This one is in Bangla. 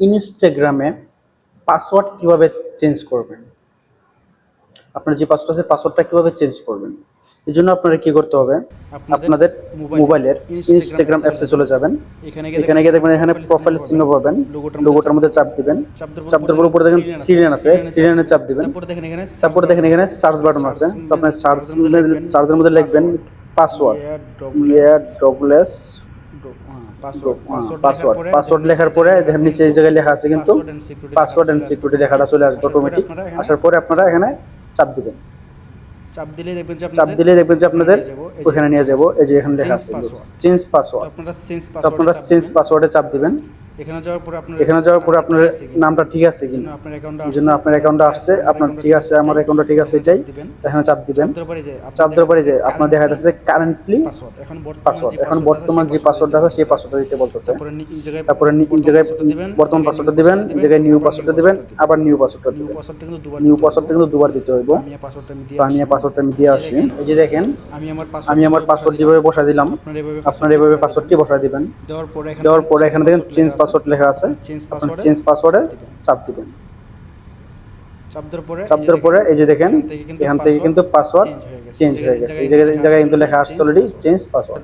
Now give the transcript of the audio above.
ইনস্টাগ্রামে পাসওয়ার্ড কিভাবে চেঞ্জ করবেন, আপনার যে পাসওয়ার্ড আছে পাসওয়ার্ডটা কিভাবে চেঞ্জ করবেন। এই জন্য আপনারা কি করতে হবে, আপনাদের মোবাইলের ইনস্টাগ্রাম অ্যাপসে চলে যাবেন। এখানে গিয়ে দেখবেন এখানে প্রোফাইল চিহ্ন পাবেন, লোগোটার মধ্যে চাপ দিবেন। চাপ দেওয়ার উপরে দেখেন থ্রি লাইন আছে, থ্রি লাইনে চাপ দিবেন। তারপরে দেখেন এখানে সার্চ বাটন আছে, তো আপনি সার্চের মধ্যে লিখবেন পাসওয়ার্ড, ইএস পাসওয়ার্ড লেখার পরে দেখেন নিচে এই জায়গায় লেখা আছে কিন্তু পাসওয়ার্ড এন্ড সিকিউরিটি লেখাটা চলে আসবে অটোমেটিক। আসার পরে আপনারা এখানে চাপ দিবেন। চাপ দিলেই দেখবেন যে আপনাদের ওখানে নিয়ে যাব। এই যে এখানে লেখা আছে চেঞ্জ পাসওয়ার্ড, আপনারা চেঞ্জ পাসওয়ার্ডে চাপ দিবেন। এখানে যাওয়ার পরে আপনার নামটা ঠিক আছে কিনা, এই জন্য আপনার অ্যাকাউন্টটা আসছে, আপনার ঠিক আছে, আমার অ্যাকাউন্টটা ঠিক আছে, এটাই এখানে চাপ দিবেন। চাপ দেওয়ার পরে যে আপনার দেখা যাচ্ছে কারেন্টলি পাসওয়ার্ড, এখন বর্তমান যে পাসওয়ার্ডটা আছে সেই পাসওয়ার্ডটা দিতে বলতেছে। তারপরে এই জায়গায় বর্তমান পাসওয়ার্ডটা দিবেন, এই জায়গায় নিউ পাসওয়ার্ডটা দিবেন, আবার নিউ পাসওয়ার্ডটা দিবেন। নিউ পাসওয়ার্ডটা কিন্তু দুবার দিতে হইব। তো আমি পাসওয়ার্ডটা আমি দিয়ে আসি। এই যে দেখেন আমি আমার পাসওয়ার্ড যেভাবে বসাই দিলাম, আপনারা এভাবে পাসওয়ার্ডটি বসাই দিবেন। দেওয়ার পরে এখানে দেখেন চেঞ্জ পাসওয়ার্ড লেখা আছে, আপনারা চেঞ্জ পাসওয়ার্ডে চাপ দিবেন। চাপ দেওয়ার পরে এই যে দেখেন এখান থেকে কিন্তু পাসওয়ার্ড চেঞ্জ হয়ে গেছে। এই জায়গায় কিন্তু লেখা আসছে অলরেডি চেঞ্জ পাসওয়ার্ড।